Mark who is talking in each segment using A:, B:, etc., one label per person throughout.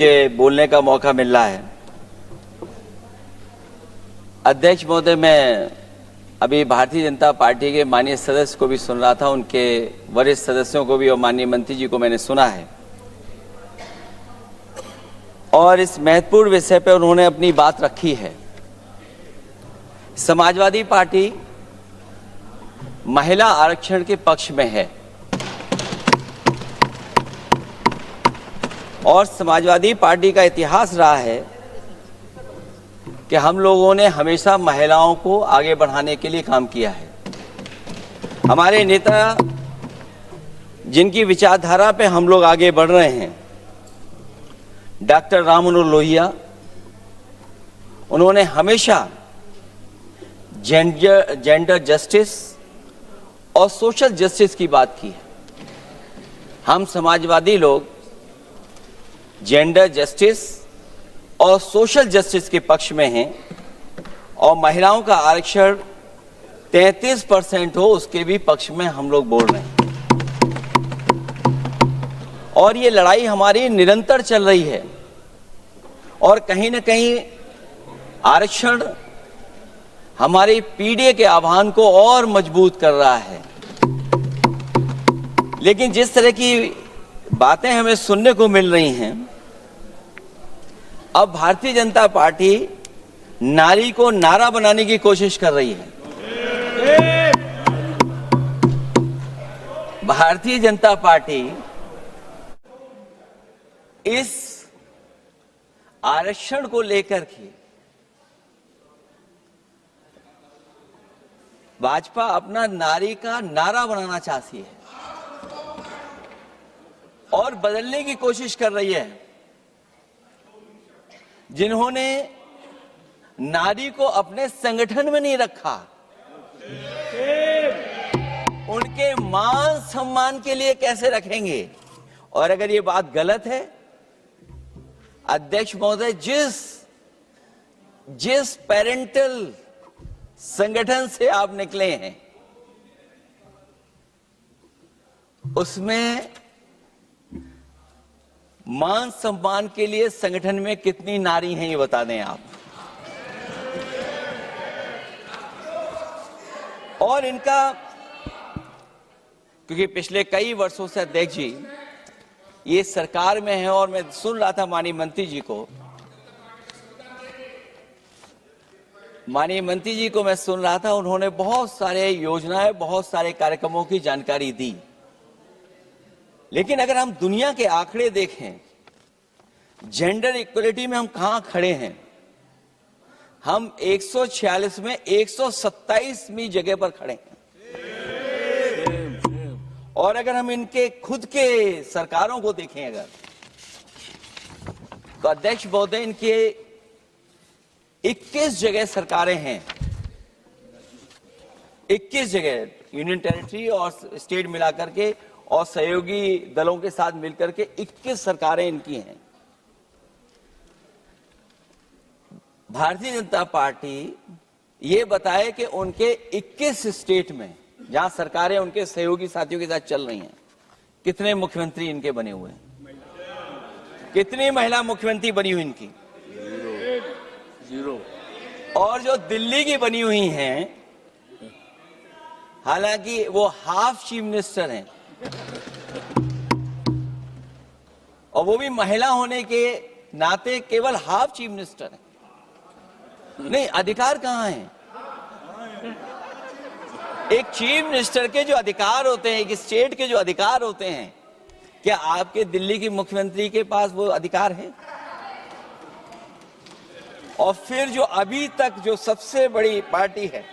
A: मुझे बोलने का मौका मिल रहा है। अध्यक्ष महोदय, मैं अभी भारतीय जनता पार्टी के माननीय सदस्य को भी सुन रहा था, उनके वरिष्ठ सदस्यों को भी और माननीय मंत्री जी को मैंने सुना है और इस महत्वपूर्ण विषय पर उन्होंने अपनी बात रखी है। समाजवादी पार्टी महिला आरक्षण के पक्ष में है और समाजवादी पार्टी का इतिहास रहा है कि हम लोगों ने हमेशा महिलाओं को आगे बढ़ाने के लिए काम किया है। हमारे नेता जिनकी विचारधारा पे हम लोग आगे बढ़ रहे हैं, डॉक्टर राम मनोहर लोहिया, उन्होंने हमेशा जेंडर जस्टिस और सोशल जस्टिस की बात की है। हम समाजवादी लोग जेंडर जस्टिस और सोशल जस्टिस के पक्ष में हैं और महिलाओं का आरक्षण 33% हो उसके भी पक्ष में हम लोग बोल रहे हैं। और ये लड़ाई हमारी निरंतर चल रही है और कहीं न कहीं आरक्षण हमारी पीढ़ी के आह्वान को और मजबूत कर रहा है। लेकिन जिस तरह की बातें हमें सुनने को मिल रही हैं, अब भारतीय जनता पार्टी नारी को नारा बनाने की कोशिश कर रही है। भारतीय जनता पार्टी इस आरक्षण को लेकर के भाजपा अपना नारी का नारा बनाना चाहती है और बदलने की कोशिश कर रही है। जिन्होंने नारी को अपने संगठन में नहीं रखा, उनके मान सम्मान के लिए कैसे रखेंगे? और अगर ये बात गलत है, अध्यक्ष महोदय, जिस पेरेंटल संगठन से आप निकले हैं उसमें मान सम्मान के लिए संगठन में कितनी नारी हैं ये बता दें आप। और इनका, क्योंकि पिछले कई वर्षों से अध्यक्ष जी ये सरकार में है और मैं सुन रहा था माननीय मंत्री जी को मैं सुन रहा था, उन्होंने बहुत सारे योजनाएं, बहुत सारे कार्यक्रमों की जानकारी दी। लेकिन अगर हम दुनिया के आंकड़े देखें, जेंडर इक्वलिटी में हम कहां खड़े हैं? हम 146 में 127वीं जगह पर खड़े हैं। और अगर हम इनके खुद के सरकारों को देखें अगर, तो अध्यक्ष महोदय, इनके 21 जगह सरकारें हैं। 21 जगह यूनियन टेरिटरी और स्टेट मिलाकर के और सहयोगी दलों के साथ मिलकर के 21 सरकारें इनकी हैं। भारतीय जनता पार्टी ये बताए कि उनके 21 स्टेट में जहां सरकारें उनके सहयोगी साथियों के साथ चल रही हैं, कितने मुख्यमंत्री इनके बने हुए हैं? कितनी महिला मुख्यमंत्री बनी हुई इनकी? जीरो। और जो दिल्ली की बनी हुई हैं, हालांकि वो हाफ चीफ मिनिस्टर हैं और वो भी महिला होने के नाते केवल हाफ चीफ मिनिस्टर हैं। नहीं, अधिकार कहां है? एक चीफ मिनिस्टर के जो अधिकार होते हैं, एक स्टेट के जो अधिकार होते हैं, क्या आपके दिल्ली की मुख्यमंत्री के पास वो अधिकार है? और फिर जो अभी तक जो सबसे बड़ी पार्टी है,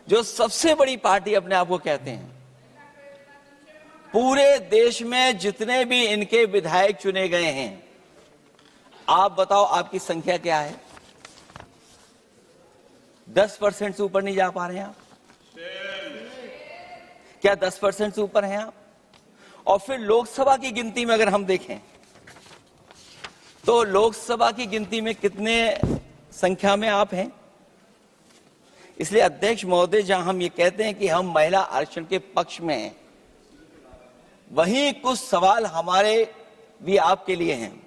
A: जो सबसे बड़ी पार्टी अपने आप को कहते हैं, पूरे देश में जितने भी इनके विधायक चुने गए हैं, आप बताओ आपकी संख्या क्या है? 10% से ऊपर नहीं जा पा रहे हैं आप? क्या 10% से ऊपर हैं आप? और फिर लोकसभा की गिनती में अगर हम देखें तो लोकसभा की गिनती में कितने संख्या में आप हैं? इसलिए अध्यक्ष महोदय, जहां हम ये कहते हैं कि हम महिला आरक्षण के पक्ष में हैं, वहीं कुछ सवाल हमारे भी आपके लिए हैं।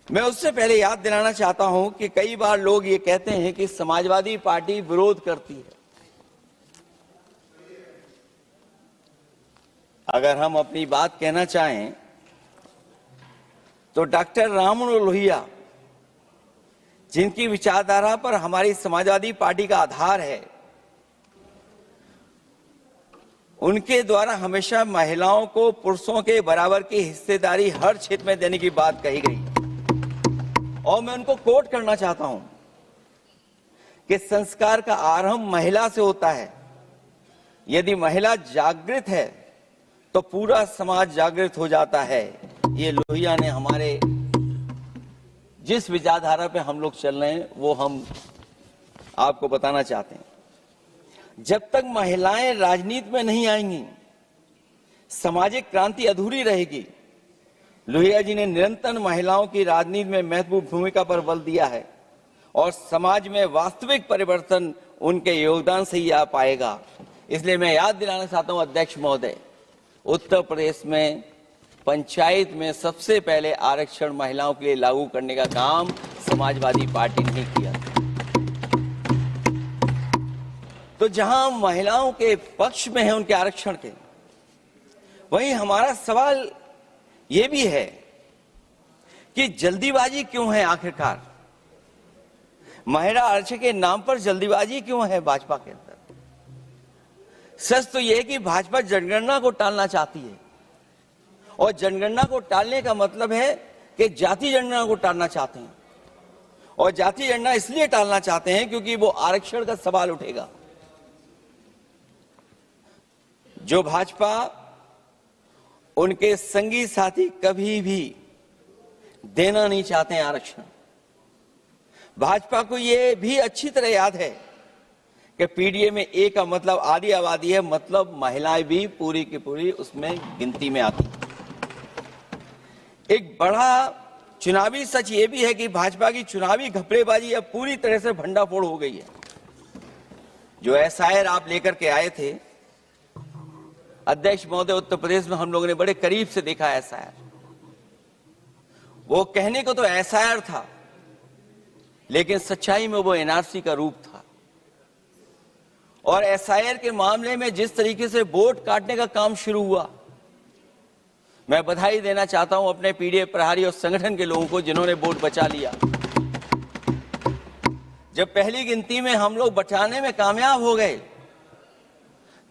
A: मैं उससे पहले याद दिलाना चाहता हूं कि कई बार लोग ये कहते हैं कि समाजवादी पार्टी विरोध करती है। अगर हम अपनी बात कहना चाहें तो डॉक्टर राममनोहर लोहिया, जिनकी विचारधारा पर हमारी समाजवादी पार्टी का आधार है, उनके द्वारा हमेशा महिलाओं को पुरुषों के बराबर की हिस्सेदारी हर क्षेत्र में देने की बात कही गई। और मैं उनको कोट करना चाहता हूं कि संस्कार का आरंभ महिला से होता है। यदि महिला जागृत है तो पूरा समाज जागृत हो जाता है। ये लोहिया ने हमारे जिस विचारधारा पे हम लोग चल रहे हैं वो हम आपको बताना चाहते हैं। जब तक महिलाएं राजनीति में नहीं आएंगी, सामाजिक क्रांति अधूरी रहेगी। लोहिया जी ने निरंतर महिलाओं की राजनीति में महत्वपूर्ण भूमिका पर बल दिया है और समाज में वास्तविक परिवर्तन उनके योगदान से ही आ पाएगा। इसलिए मैं याद दिलाना चाहता हूं अध्यक्ष महोदय, उत्तर प्रदेश में पंचायत में सबसे पहले आरक्षण महिलाओं के लिए लागू करने का काम समाजवादी पार्टी ने किया। तो जहां महिलाओं के पक्ष में है उनके आरक्षण के, वहीं हमारा सवाल यह भी है कि जल्दीबाजी क्यों है? आखिरकार महिला आरक्षण के नाम पर जल्दीबाजी क्यों है भाजपा के अंदर? सच तो यह है कि भाजपा जनगणना को टालना चाहती है और जनगणना को टालने का मतलब है कि जाति जनगणना को टालना चाहते हैं। और जाति जनगणना इसलिए टालना चाहते हैं क्योंकि वो आरक्षण का सवाल उठेगा। जो भाजपा उनके संगी साथी कभी भी देना नहीं चाहते हैं आरक्षण। भाजपा को यह भी अच्छी तरह याद है कि पीडीए में ए का मतलब आधी आबादी है, मतलब महिलाएं भी पूरी की पूरी उसमें गिनती में आती। एक बड़ा चुनावी सच यह भी है कि भाजपा की चुनावी घपलेबाजी अब पूरी तरह से भंडाफोड़ हो गई है। जो एसआईआर आप लेकर के आए थे अध्यक्ष महोदय, उत्तर प्रदेश में हम लोगों ने बड़े करीब से देखा एसआईआर। वो कहने को तो एसआईआर था, लेकिन सच्चाई में वो एनआरसी का रूप था। और एसआईआर के मामले में जिस तरीके से वोट काटने का काम शुरू हुआ, मैं बधाई देना चाहता हूं अपने पीडीए प्रहारी और संगठन के लोगों को जिन्होंने वोट बचा लिया। जब पहली गिनती में हम लोग बचाने में कामयाब हो गए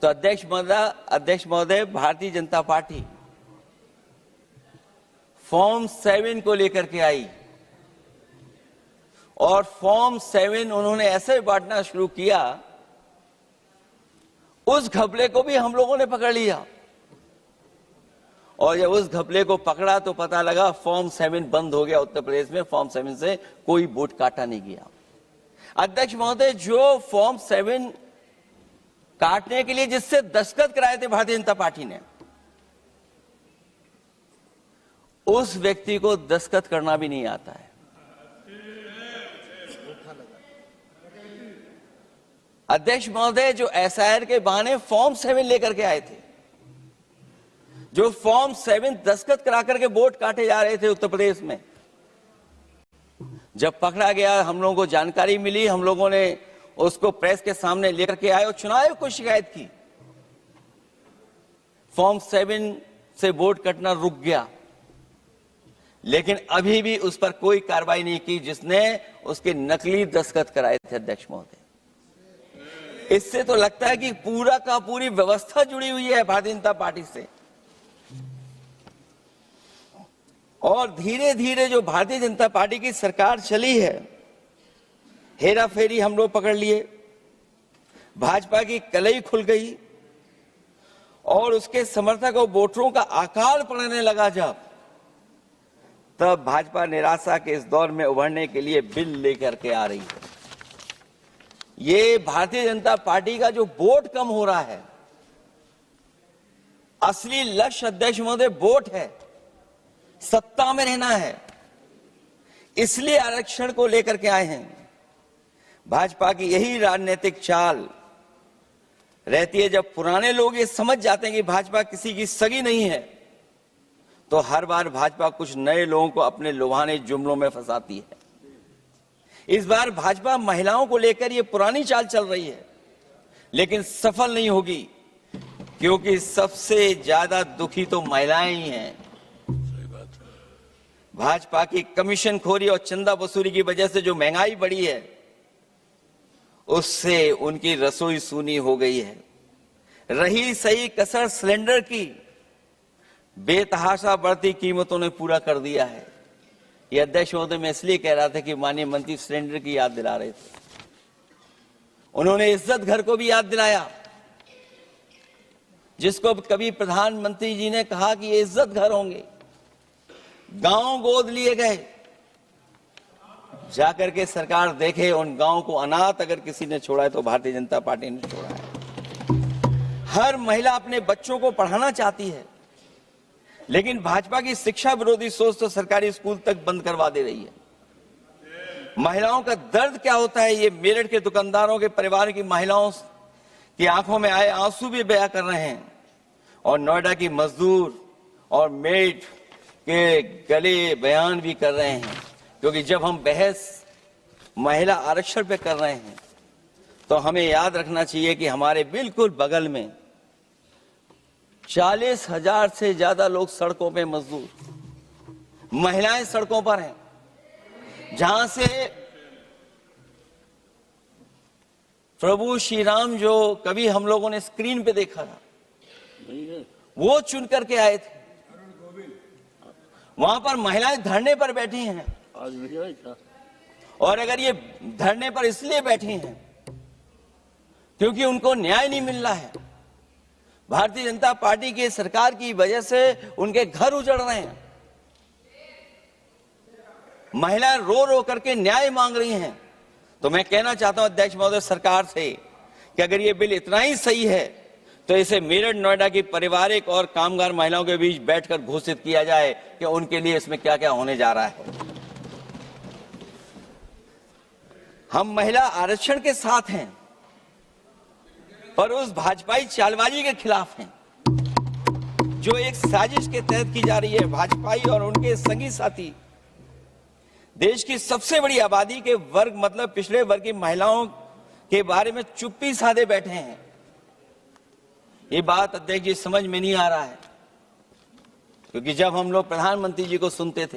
A: तो अध्यक्ष महोदय भारतीय जनता पार्टी फॉर्म 7 को लेकर के आई और फॉर्म 7 उन्होंने ऐसे बांटना शुरू किया, उस घपले को भी हम लोगों ने पकड़ लिया। और जब उस घपले को पकड़ा तो पता लगा फॉर्म 7 बंद हो गया उत्तर प्रदेश में। फॉर्म 7 से कोई वोट काटा नहीं गया। अध्यक्ष महोदय, जो फॉर्म 7 काटने के लिए जिससे दस्तखत कराए थे भारतीय जनता पार्टी ने, उस व्यक्ति को दस्तखत करना भी नहीं आता है। अध्यक्ष महोदय, जो एसआईआर के बहाने फॉर्म 7 लेकर के आए थे, जो फॉर्म 7 दस्तखत करा करके वोट काटे जा रहे थे उत्तर प्रदेश में, जब पकड़ा गया, हम लोगों को जानकारी मिली, हम लोगों ने उसको प्रेस के सामने लेकर के आए और चुनाव आयोग को शिकायत की। फॉर्म 7 से वोट कटना रुक गया, लेकिन अभी भी उस पर कोई कार्रवाई नहीं की जिसने उसके नकली दस्तखत कराए थे। अध्यक्ष महोदय, इससे तो लगता है कि पूरा का पूरी व्यवस्था जुड़ी हुई है भारतीय जनता पार्टी से। और धीरे धीरे जो भारतीय जनता पार्टी की सरकार चली है, हेरा फेरी हम लोग पकड़ लिए, भाजपा की कलई खुल गई और उसके समर्थक और वोटरों का आकाल पड़ने लगा। तब भाजपा निराशा के इस दौर में उभरने के लिए बिल लेकर के आ रही है। ये भारतीय जनता पार्टी का जो वोट कम हो रहा है, असली लक्ष्य अध्यक्ष महोदय वोट है, सत्ता में रहना है। इसलिए आरक्षण को लेकर के आए हैं। भाजपा की यही राजनीतिक चाल रहती है। जब पुराने लोग ये समझ जाते हैं कि भाजपा किसी की सगी नहीं है, तो हर बार भाजपा कुछ नए लोगों को अपने लुभाने जुमलों में फंसाती है। इस बार भाजपा महिलाओं को लेकर ये पुरानी चाल चल रही है, लेकिन सफल नहीं होगी, क्योंकि सबसे ज्यादा दुखी तो महिलाएं ही हैं। भाजपा की कमीशन खोरी और चंदा वसूली की वजह से जो महंगाई बढ़ी है, उससे उनकी रसोई सूनी हो गई है। रही सही कसर सिलेंडर की, बेतहाशा बढ़ती कीमतों ने पूरा कर दिया है। यह अध्यक्ष महोदय मैं इसलिए कह रहा था कि माननीय मंत्री सिलेंडर की याद दिला रहे थे। उन्होंने इज्जत घर को भी याद दिलाया, जिसको कभी प्रधानमंत्री जी ने कहा कि ये इज्जत घर होंगे। गांव गोद लिए गए, जाकर के सरकार देखे उन गांव को अनाथ अगर किसी ने छोड़ा है तो भारतीय जनता पार्टी ने छोड़ा है। हर महिला अपने बच्चों को पढ़ाना चाहती है, लेकिन भाजपा की शिक्षा विरोधी सोच तो सरकारी स्कूल तक बंद करवा दे रही है। महिलाओं का दर्द क्या होता है, ये मेरठ के दुकानदारों के परिवार की महिलाओं की आंखों में आए आंसू भी बयां कर रहे हैं, और नोएडा की मजदूर और मेड के गले बयान भी कर रहे हैं। क्योंकि जब हम बहस महिला आरक्षण पे कर रहे हैं, तो हमें याद रखना चाहिए कि हमारे बिल्कुल बगल में 40,000 से ज्यादा लोग सड़कों पे मजदूर, महिलाएं सड़कों पर हैं, जहां से प्रभु श्री राम जो कभी हम लोगों ने स्क्रीन पे देखा था, वो चुन करके आए थे। वहां पर महिलाएं धरने पर बैठी हैं, और अगर ये धरने पर इसलिए बैठी हैं क्योंकि उनको न्याय नहीं मिल रहा है, भारतीय जनता पार्टी की सरकार की वजह से उनके घर उजड़ रहे हैं, महिलाएं रो रो करके न्याय मांग रही हैं, तो मैं कहना चाहता हूं अध्यक्ष महोदय सरकार से कि अगर ये बिल इतना ही सही है तो इसे मेरठ नोएडा की पारिवारिक और कामगार महिलाओं के बीच बैठकर घोषित किया जाए कि उनके लिए इसमें क्या क्या होने जा रहा है। हम महिला आरक्षण के साथ हैं, पर उस भाजपाई चालबाजी के खिलाफ हैं जो एक साजिश के तहत की जा रही है। भाजपाई और उनके संगी साथी देश की सबसे बड़ी आबादी के वर्ग मतलब पिछड़े वर्ग की महिलाओं के बारे में चुप्पी साधे बैठे हैं। ये बात अध्यक्ष जी समझ में नहीं आ रहा है, क्योंकि जब हम लोग प्रधानमंत्री जी को सुनते थे